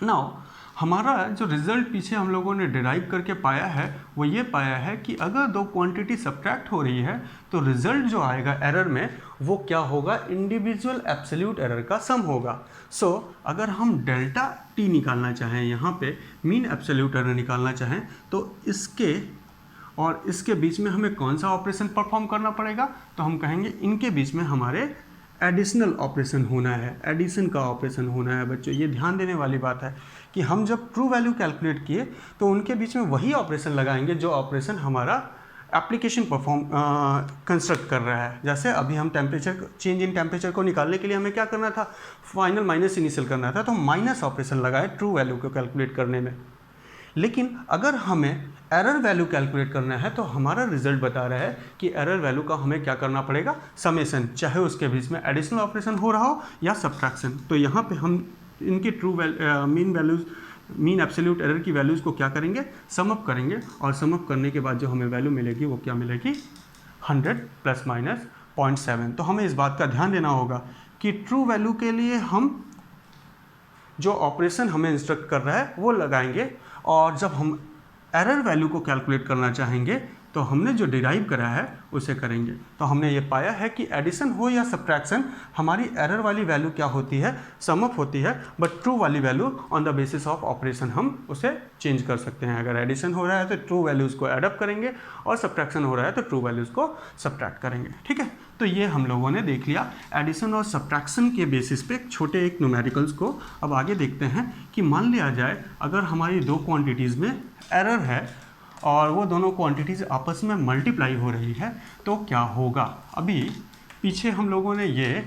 नाउ हमारा जो रिजल्ट पीछे हम लोगों ने डिराइव करके पाया है वो ये पाया है कि अगर दो क्वांटिटी सब्ट्रैक्ट हो रही है तो रिजल्ट जो आएगा एरर में वो क्या होगा, इंडिविजुअल एब्सोल्यूट एरर का सम होगा। सो अगर हम डेल्टा टी निकालना चाहें, यहाँ पे मीन एब्सोल्यूट एरर निकालना चाहें, तो इसके और इसके बीच में हमें कौन सा ऑपरेशन परफॉर्म करना पड़ेगा, तो हम कहेंगे इनके बीच में हमारे एडिशनल ऑपरेशन होना है, एडिशन का ऑपरेशन होना है बच्चों। ये ध्यान देने वाली बात है कि हम जब ट्रू वैल्यू कैलकुलेट किए तो उनके बीच में वही ऑपरेशन लगाएंगे जो ऑपरेशन हमारा एप्लीकेशन कंस्ट्रक्ट कर रहा है। जैसे अभी हम टेम्परेचर, चेंज इन टेम्परेचर को निकालने के लिए हमें क्या करना था, फाइनल माइनस इनिशियल करना था, तो माइनस ऑपरेशन लगाए ट्रू वैल्यू को कैलकुलेट करने में। लेकिन अगर हमें एरर वैल्यू कैलकुलेट करना है तो हमारा रिजल्ट बता रहा है कि एरर वैल्यू का हमें क्या करना पड़ेगा, समेशन, चाहे उसके बीच में एडिशनल ऑपरेशन हो रहा हो या सब्ट्रैक्शन। तो यहाँ पे हम इनके मीन एब्सोल्यूट एरर की वैल्यूज़ को क्या करेंगे, सम अप करेंगे और सम अप करने के बाद जो हमें वैल्यू मिलेगी वो क्या मिलेगी, 100 प्लस माइनस 0.7। तो हमें इस बात का ध्यान देना होगा कि ट्रू वैल्यू के लिए हम जो ऑपरेशन हमें इंस्ट्रक्ट कर रहा है वो लगाएंगे और जब हम एरर वैल्यू को कैलकुलेट करना चाहेंगे तो हमने जो डिराइव करा है उसे करेंगे। तो हमने ये पाया है कि एडिशन हो या सब्ट्रैक्शन, हमारी एरर वाली वैल्यू क्या होती है, सम अप होती है, बट ट्रू वाली value on the basis of operation हम उसे चेंज कर सकते हैं। अगर एडिशन हो रहा है तो ट्रू वैल्यूज़ को एड अप करेंगे और सब्ट्रैक्शन हो रहा है तो ट्रू वैल्यूज़ को सब्ट्रैक्ट करेंगे। ठीक है, तो ये हम लोगों ने देख लिया एडिशन और सब्ट्रैक्शन के बेसिस पे छोटे एक न्यूमेरिकल्स को। अब आगे देखते हैं कि मान लिया जाए अगर हमारी दो क्वांटिटीज़ में एरर है और वो दोनों क्वांटिटीज़ आपस में मल्टीप्लाई हो रही है तो क्या होगा। अभी पीछे हम लोगों ने ये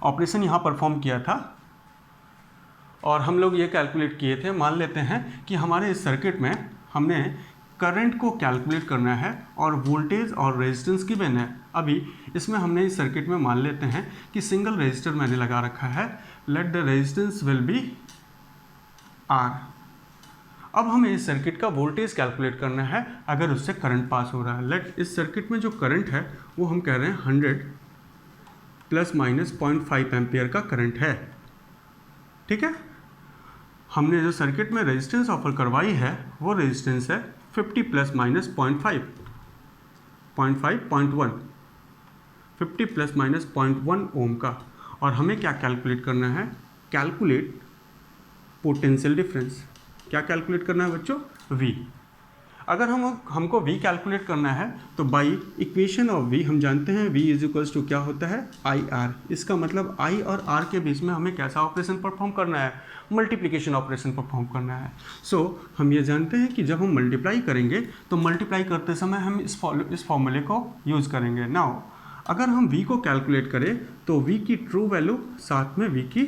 ऑपरेशन यहाँ परफॉर्म किया था और हम लोग ये कैलकुलेट किए थे। मान लेते हैं कि हमारे इस सर्किट में हमने करंट को कैलकुलेट करना है और वोल्टेज और रेजिस्टेंस गिवन है। अभी इसमें हमने इस सर्किट में मान लेते हैं कि सिंगल रेजिस्टर मैंने लगा रखा है, let the resistance will be R। अब हमें इस सर्किट का वोल्टेज कैलकुलेट करना है अगर उससे करंट पास हो रहा है। लेट इस सर्किट में जो करंट है वो हम कह रहे हैं 100 प्लस माइनस 0.5 एम्पियर का करंट है। ठीक है, हमने जो सर्किट में रेजिस्टेंस ऑफर करवाई है वो रेजिस्टेंस है 50 प्लस माइनस 0.5 50 प्लस माइनस 0.1 ओम का। और हमें क्या कैलकुलेट करना है, कैलकुलेट पोटेंशियल डिफरेंस। क्या कैलकुलेट करना है बच्चों, V। अगर हमको V कैलकुलेट करना है तो बाई इक्वेशन ऑफ V हम जानते हैं V इज इक्वल्स टू क्या होता है, IR। इसका मतलब I और R के बीच में हमें कैसा ऑपरेशन परफॉर्म करना है, मल्टीप्लिकेशन ऑपरेशन परफॉर्म करना है। सो हम ये जानते हैं कि जब हम मल्टीप्लाई करेंगे तो मल्टीप्लाई करते समय हम इस फॉर्मूले को यूज़ करेंगे। नाउ अगर हम V को कैलकुलेट करें तो V की ट्रू वैल्यू साथ में V की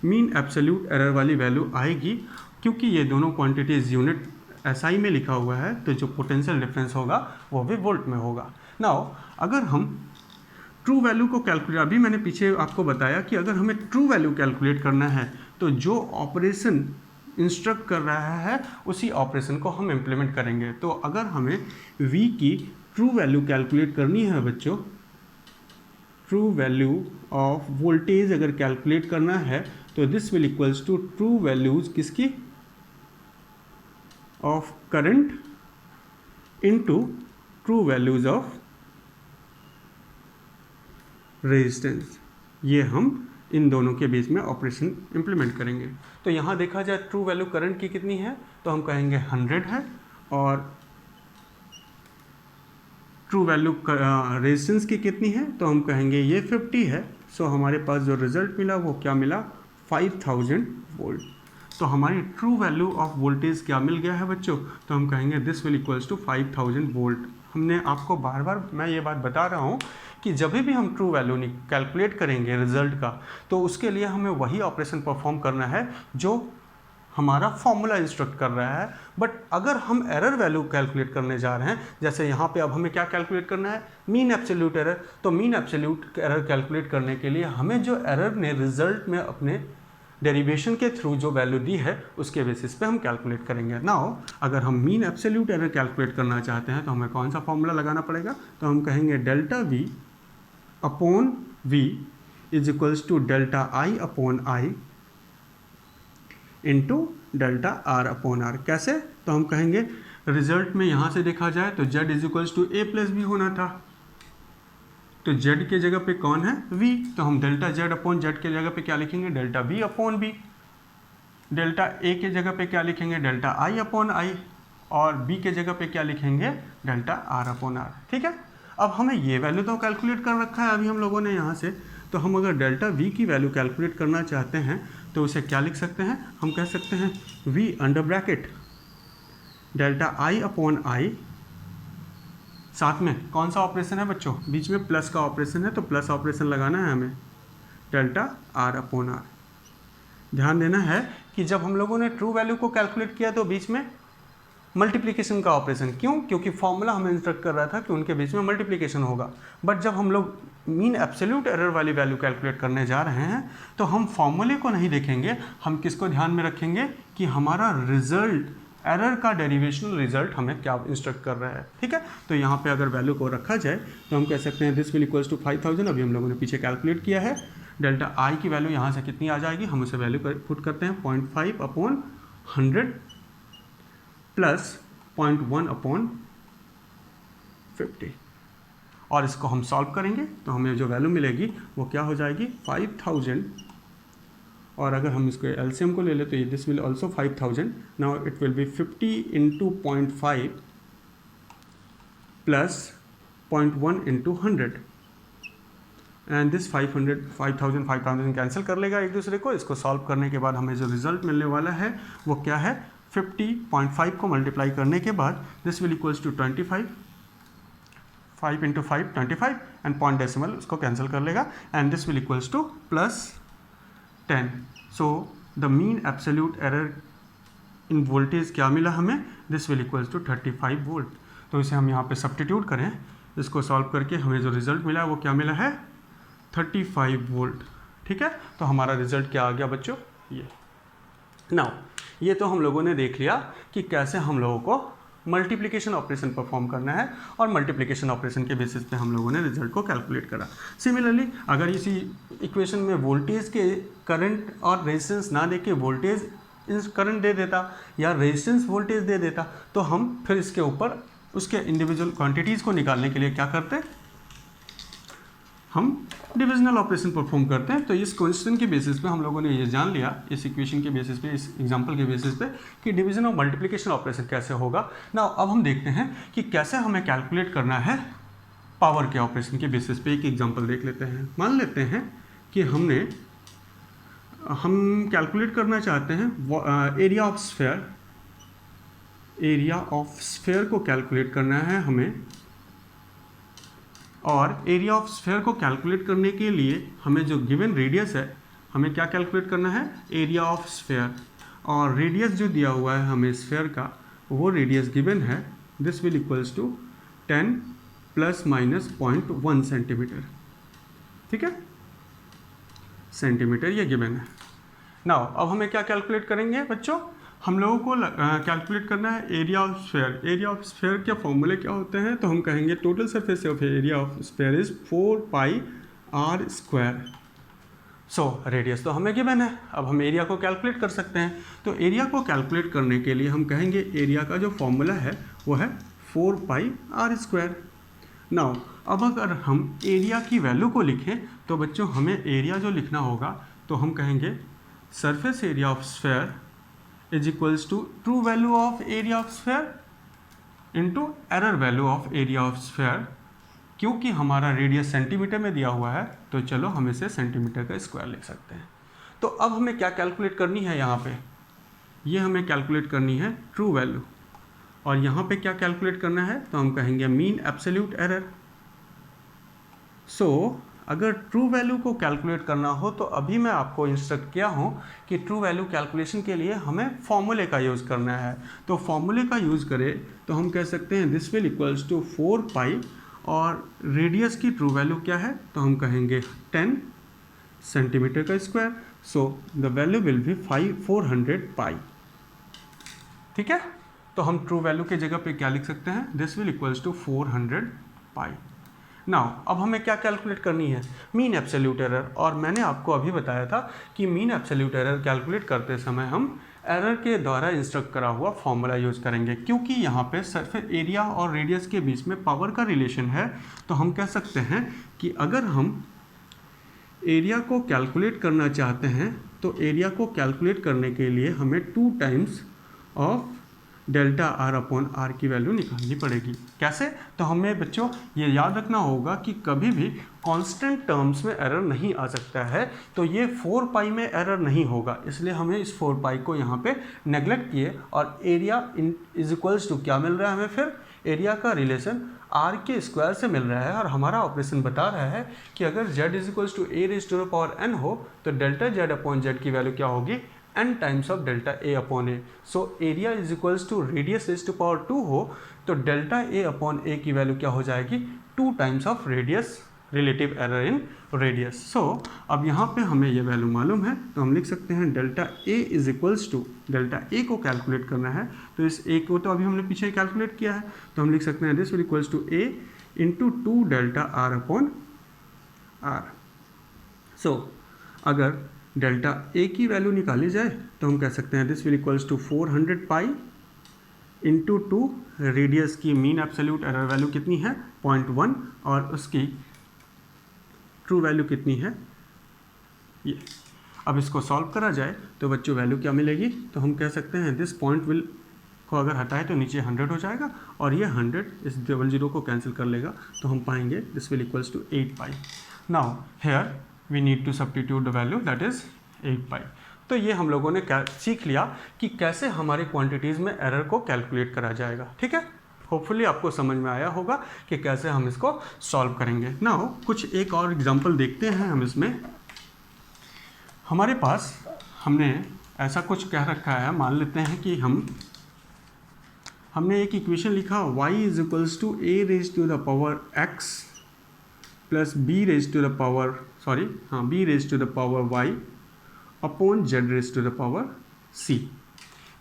मीन एब्सोल्यूट एरर वाली वैल्यू आएगी। क्योंकि ये दोनों क्वांटिटीज़ यूनिट SI में लिखा हुआ है तो जो पोटेंशियल डिफरेंस होगा वो भी वोल्ट में होगा। नाउ अगर हम ट्रू वैल्यू को कैलकुलेट, अभी मैंने पीछे आपको बताया कि अगर हमें ट्रू वैल्यू कैलकुलेट करना है तो जो ऑपरेशन इंस्ट्रक्ट कर रहा है उसी ऑपरेशन को हम इम्प्लीमेंट करेंगे। तो अगर हमें V की ट्रू वैल्यू कैलकुलेट करनी है बच्चों, ट्रू वैल्यू ऑफ वोल्टेज अगर कैलकुलेट करना है तो this will equals to true values किसकी, of current into true values of resistance. ये हम इन दोनों के बीच में ऑपरेशन इंप्लीमेंट करेंगे। तो यहाँ देखा जाए ट्रू वैल्यू करंट की कितनी है तो हम कहेंगे 100 है और ट्रू वैल्यू रेजिस्टेंस की कितनी है तो हम कहेंगे ये 50 है। सो हमारे पास जो रिजल्ट मिला वो क्या मिला, 5000 वोल्ट। तो हमारी ट्रू वैल्यू ऑफ वोल्टेज क्या मिल गया है बच्चों, तो हम कहेंगे this will equals to 5000 volt. हमने आपको बार बार मैं ये बात बता रहा हूँ कि जब भी हम ट्रू वैल्यू कैलकुलेट करेंगे रिजल्ट का तो उसके लिए हमें वही ऑपरेशन परफॉर्म करना है जो हमारा फॉर्मूला इंस्ट्रक्ट कर रहा है। बट अगर हम एरर वैल्यू कैलकुलेट करने जा रहे हैं, जैसे यहाँ पे अब हमें क्या कैलकुलेट करना है, मीन एब्सोल्यूट एरर। तो मीन एब्सोल्यूट एरर कैलकुलेट करने के लिए हमें जो एरर ने रिजल्ट में अपने डेरिवेशन के थ्रू जो वैल्यू दी है उसके बेसिस पे हम कैलकुलेट करेंगे। नाउ अगर हम मीन एब्सोल्यूट एरर कैलकुलेट करना चाहते हैं तो हमें कौन सा फॉर्मूला लगाना पड़ेगा, तो हम कहेंगे delta V upon V is equals to delta I upon I into delta R upon R। कैसे, तो हम कहेंगे रिजल्ट में यहाँ से देखा जाए तो Z is equals to A plus B होना था, तो Z के जगह पे कौन है, V। तो हम डेल्टा Z अपॉन Z के जगह पे क्या लिखेंगे, delta V upon B। Delta A के जगह पे क्या लिखेंगे, डेल्टा I अपॉन I। और B के जगह पे क्या लिखेंगे, डेल्टा R अपॉन R। ठीक है, अब हमें ये वैल्यू तो कैलकुलेट कर रखा है अभी हम लोगों ने यहाँ से। तो हम अगर डेल्टा V की वैल्यू कैलकुलेट करना चाहते हैं तो उसे क्या लिख सकते हैं, हम कह सकते हैं V under bracket delta I upon I, साथ में कौन सा ऑपरेशन है बच्चों, बीच में प्लस का ऑपरेशन है तो प्लस ऑपरेशन लगाना है हमें, डेल्टा R अपॉन R। ध्यान देना है कि जब हम लोगों ने ट्रू वैल्यू को कैलकुलेट किया तो बीच में मल्टीप्लिकेशन का ऑपरेशन, क्यों, क्योंकि फॉर्मूला हमें इंस्ट्रक्ट कर रहा था कि उनके बीच में मल्टीप्लिकेशन होगा। बट जब हम लोग मीन एब्सोल्यूट एरर वाली वैल्यू कैलकुलेट करने जा रहे हैं तो हम फॉर्मूले को नहीं देखेंगे, हम किसको ध्यान में रखेंगे कि हमारा रिजल्ट, एरर का डेरिवेशनल रिजल्ट हमें क्या इंस्ट्रक्ट कर रहा है। ठीक है, तो यहाँ पे अगर वैल्यू को रखा जाए तो हम कह सकते हैं दिस विल इक्वल्स टू 5000। अभी हम लोगों ने पीछे कैलकुलेट किया है, डेल्टा I की वैल्यू यहाँ से कितनी आ जाएगी, हम उसे वैल्यू पुट करते हैं 0.5 अपॉन 100 प्लस 0.1 अपॉन 50। और इसको हम सॉल्व करेंगे तो हमें जो वैल्यू मिलेगी वो क्या हो जाएगी 5000। और अगर हम इसको एलसीएम को ले ले तो ये this will also 5000। Now it will be 50 into 0.5 plus 0.1 into 100 and this 5000 cancel कर लेगा एक दूसरे को। इसको सॉल्व करने के बाद हमें जो रिजल्ट मिलने वाला है वो क्या है 50.5 को मल्टीप्लाई करने के बाद this will equals to 25, 5 into 5 25 and point decimal उसको कैंसिल कर लेगा and this will equals to plus 10। So the mean absolute error in voltage क्या मिला हमें, this will equals to 35 volt. तो इसे हम यहाँ पे सब्स्टिट्यूट करें, इसको सॉल्व करके हमें जो रिजल्ट मिला वो क्या मिला है 35 वोल्ट। ठीक है, तो हमारा रिजल्ट क्या आ गया बच्चों, ये। नाउ ये तो हम लोगों ने देख लिया कि कैसे हम लोगों को मल्टीप्लिकेशन ऑपरेशन परफॉर्म करना है और मल्टीप्लिकेशन ऑपरेशन के बेसिस पे हम लोगों ने रिजल्ट को कैलकुलेट करा। सिमिलरली अगर इसी इक्वेशन में वोल्टेज के करंट और रेजिस्टेंस ना दे के वोल्टेज करंट दे देता या रेजिस्टेंस वोल्टेज दे देता तो हम फिर इसके ऊपर उसके इंडिविजुअल क्वांटिटीज़ को निकालने के लिए क्या करते, हम डिविजनल ऑपरेशन परफॉर्म करते हैं। तो इस क्वेश्चन के बेसिस पे हम लोगों ने ये जान लिया, इस इक्वेशन के बेसिस पे, इस एग्जांपल के बेसिस पे कि डिवीजन और मल्टीप्लिकेशन ऑपरेशन कैसे होगा। ना अब हम देखते हैं कि कैसे हमें कैलकुलेट करना है पावर के ऑपरेशन के बेसिस पे। एक एग्जांपल देख लेते हैं। मान लेते हैं कि हम कैलकुलेट करना चाहते हैं area of sphere. Area of sphere को कैलकुलेट करना है हमें, और एरिया ऑफ स्फीयर को कैलकुलेट करने के लिए हमें जो गिवन रेडियस है हमें क्या कैलकुलेट करना है, एरिया ऑफ स्फीयर। और रेडियस जो दिया हुआ है हमें स्फीयर का वो रेडियस गिवन है, this will equals to 10 plus minus 0.1 centimetre. ठीक है, सेंटीमीटर ये गिवन है। नाउ अब हमें क्या कैलकुलेट करेंगे बच्चों, हम लोगों को कैलकुलेट करना है area of sphere. Area of sphere के फॉर्मूले क्या होते हैं, तो हम कहेंगे total surface of area of sphere is 4πr²। So radius तो हमें गिवन है, अब हम एरिया को कैलकुलेट कर सकते हैं। तो एरिया को कैलकुलेट करने के लिए हम कहेंगे एरिया का जो फॉर्मूला है वो है 4πr²। नाउ अब अगर हम एरिया की वैल्यू को लिखें तो बच्चों हमें एरिया जो लिखना होगा तो हम कहेंगे surface area of sphere is equals to true value of area of sphere into error value of area of sphere. क्योंकि हमारा रेडियस सेंटीमीटर में दिया हुआ है तो चलो हम इसे सेंटीमीटर का स्क्वायर लिख सकते हैं। तो अब हमें क्या कैलकुलेट करनी है, यहाँ पे ये हमें कैलकुलेट करनी है ट्रू वैल्यू, और यहाँ पे क्या कैलकुलेट करना है तो हम कहेंगे मीन एब्सोल्यूट एरर। सो अगर ट्रू वैल्यू को कैलकुलेट करना हो तो अभी मैं आपको इंस्ट्रक्ट किया हूँ कि ट्रू वैल्यू कैलकुलेशन के लिए हमें फॉर्मूले का यूज़ करना है। तो फॉर्मूले का यूज़ करें तो हम कह सकते हैं दिस विल इक्वल्स टू 4π, और रेडियस की ट्रू वैल्यू क्या है तो हम कहेंगे 10 सेंटीमीटर का square. So the value will be 400π। ठीक है, तो हम ट्रू वैल्यू के जगह पे क्या लिख सकते हैं, this will equals to 400π। Now अब हमें क्या कैलकुलेट करनी है, मीन एब्सोल्यूट एरर। और मैंने आपको अभी बताया था कि मीन एब्सोल्यूट एरर कैलकुलेट करते समय हम एरर के द्वारा इंस्ट्रक्ट करा हुआ फॉर्मूला यूज़ करेंगे। क्योंकि यहाँ पे सरफेस एरिया और रेडियस के बीच में पावर का रिलेशन है तो हम कह सकते हैं कि अगर हम एरिया को कैलकुलेट करना चाहते हैं तो एरिया को कैलकुलेट करने के लिए हमें 2 times of delta R upon R की वैल्यू निकालनी पड़ेगी। कैसे, तो हमें बच्चों ये याद रखना होगा कि कभी भी कांस्टेंट टर्म्स में एरर नहीं आ सकता है। तो ये 4π में एरर नहीं होगा, इसलिए हमें इस 4π को यहाँ पे नेग्लेक्ट किए और एरिया इज इक्वल्स टू क्या मिल रहा है हमें, फिर एरिया का रिलेशन आर के स्क्वायर से मिल रहा है। और हमारा ऑपरेशन बता रहा है कि अगर z is equals to a⁻n हो तो डेल्टा z अपॉन z की वैल्यू क्या होगी, n times of delta a upon a। So area is equals to radius raise to power 2 हो तो डेल्टा a अपॉन a की वैल्यू क्या हो जाएगी, 2 times of radius, relative error in radius. So अब यहाँ पे हमें ये वैल्यू मालूम है तो हम लिख सकते हैं delta a is equals to, delta a को कैलकुलेट करना है तो इस a को तो अभी हमने पीछे कैलकुलेट किया है तो हम लिख सकते हैं this will equals to a into 2 delta R upon R. So अगर डेल्टा a की वैल्यू निकाली जाए तो हम कह सकते हैं this will equals to 400π into 2 radius की मीन एब्सोल्यूट एरर वैल्यू कितनी है 0.1 और उसकी ट्रू वैल्यू कितनी है ये। अब इसको सॉल्व करा जाए तो बच्चों वैल्यू क्या मिलेगी, तो हम कह सकते हैं दिस पॉइंट विल को अगर हटाए तो नीचे 100 हो जाएगा और ये 100 इस 00 को कैंसिल कर लेगा, तो हम पाएंगे this will equals to 8 pi. Now here we need to substitute the value that is 8 pi. तो ये हम लोगों ने सीख लिया कि कैसे हमारी क्वांटिटीज़ में एरर को कैलकुलेट करा जाएगा। ठीक है, होपफुली आपको समझ में आया होगा कि कैसे हम इसको सॉल्व करेंगे। नाउ कुछ एक और एग्जांपल देखते हैं हम इसमें। हमारे पास हमने ऐसा कुछ कह रखा है, मान लेते हैं कि हमने एक इक्वेशन लिखा y is equals to a raise to the power x plus b raise to the power b raise to the power y upon z raise to the power c।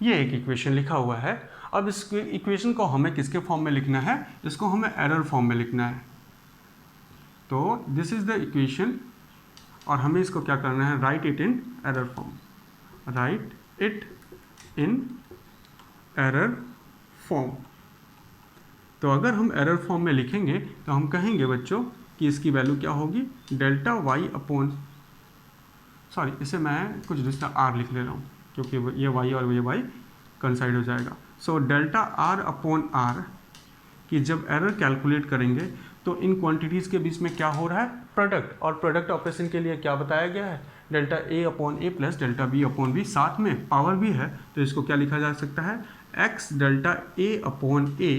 ये एक इक्वेशन लिखा हुआ है। अब इस equation को हमें किसके फॉर्म में लिखना है, इसको हमें एरर फॉर्म में लिखना है। तो दिस इज द इक्वेशन और हमें इसको क्या करना है, right it in error form, right it in error form. तो अगर हम एरर फॉर्म में लिखेंगे तो हम कहेंगे बच्चों कि इसकी वैल्यू क्या होगी, डेल्टा वाई अपॉन इसे मैं कुछ दूसरा आर लिख ले रहा हूँ क्योंकि ये वाई और ये वाई कंसाइड हो जाएगा। So delta R upon R कि जब एरर कैलकुलेट करेंगे तो इन क्वांटिटीज़ के बीच में क्या हो रहा है, प्रोडक्ट, और प्रोडक्ट ऑपरेशन के लिए क्या बताया गया है, delta A upon A plus delta B upon B, साथ में पावर भी है तो इसको क्या लिखा जा सकता है, x delta A upon A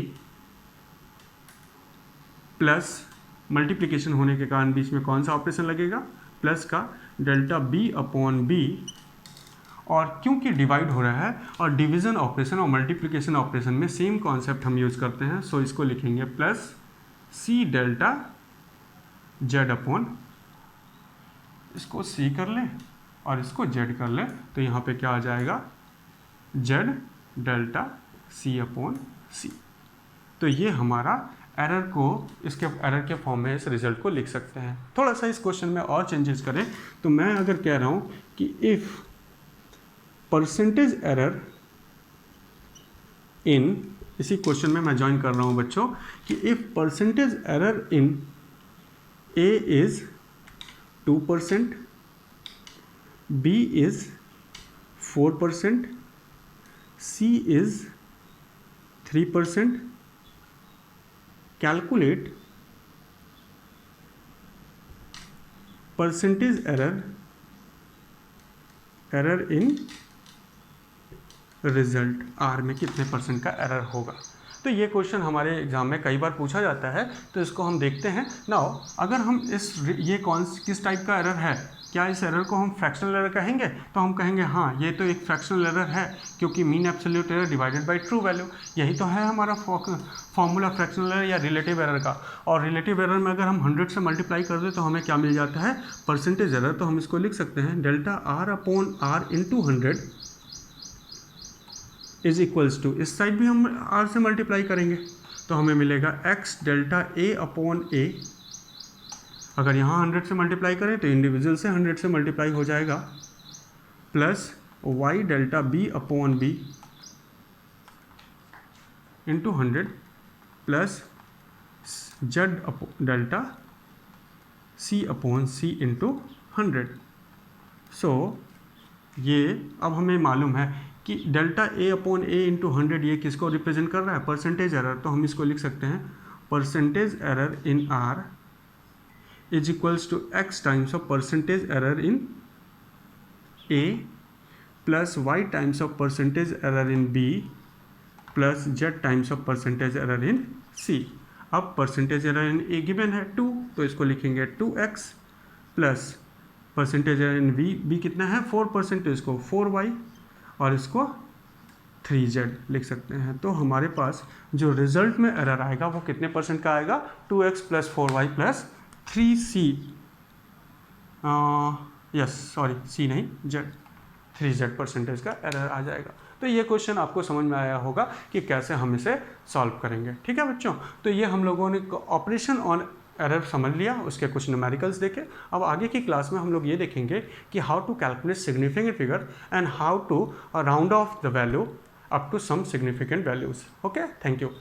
plus multiplication होने के कारण बीच में कौन सा ऑपरेशन लगेगा, प्लस का डेल्टा बी अपॉन बी, और क्योंकि डिवाइड हो रहा है और डिवीज़न ऑपरेशन और मल्टीप्लिकेशन ऑपरेशन में सेम कॉन्सेप्ट हम यूज़ करते हैं, सो इसको लिखेंगे plus C delta Z upon, इसको सी कर लें और इसको जेड कर लें तो यहाँ पे क्या आ जाएगा, जेड डेल्टा सी अपॉन सी। तो ये हमारा एरर को इसके एरर के फॉर्म में इस रिजल्ट को लिख सकते हैं। थोड़ा सा इस क्वेश्चन में और चेंजेस करें तो मैं अगर कह रहा हूँ कि इफ़ परसेंटेज एरर इन, इसी क्वेश्चन में मैं ज्वाइन कर रहा हूँ बच्चों कि if percentage error in A is 2%, B is 4%, C is 3%, calculate percentage error in result, R में कितने परसेंट का एरर होगा। तो ये क्वेश्चन हमारे एग्जाम में कई बार पूछा जाता है, तो इसको हम देखते हैं। नाउ अगर हम ये किस टाइप का एरर है, क्या इस एरर को हम फ्रैक्शनल एरर कहेंगे, तो हम कहेंगे हाँ ये तो एक फ्रैक्शनल एरर है क्योंकि mean absolute error divided by true value, यही तो है हमारा फॉर्मूला फ्रैक्शनल एरर या रिलेटिव एरर का। और रिलेटिव एरर में अगर हम 100 से मल्टीप्लाई कर दें तो हमें क्या मिल जाता है, परसेंटेज एरर। तो हम इसको लिख सकते हैं delta R upon R into 100 is equals to, इस साइड भी हम आर से मल्टीप्लाई करेंगे तो हमें मिलेगा X delta A upon A, अगर यहाँ 100 से मल्टीप्लाई करें तो इंडिविजुअल से 100 से मल्टीप्लाई हो जाएगा, plus Y delta B upon B into 100 plus Z delta C upon C into 100। So ये अब हमें मालूम है कि delta A upon A into 100 ये किसको रिप्रेजेंट कर रहा है, परसेंटेज एरर। तो हम इसको लिख सकते हैं percentage error in R is equals to X times of percentage error in A plus Y times of percentage error in B plus Z times of percentage error in C. अब percentage error in A given है 2, तो इसको लिखेंगे 2x प्लस percentage error in B कितना है 4%, तो इसको 4y और इसको 3z लिख सकते हैं। तो हमारे पास जो रिजल्ट में एरर आएगा वो कितने परसेंट का आएगा, 2x plus 4y plus 3c, c नहीं z, 3z परसेंटेज का एरर आ जाएगा। तो ये क्वेश्चन आपको समझ में आया होगा कि कैसे हम इसे सॉल्व करेंगे। ठीक है बच्चों, तो ये हम लोगों ने ऑपरेशन ऑन एरर समझ लिया, उसके कुछ न्यूमेरिकल्स देखे। अब आगे की क्लास में हम लोग ये देखेंगे कि how to calculate significant figure and how to round off the value up to some significant values. Okay, thank you.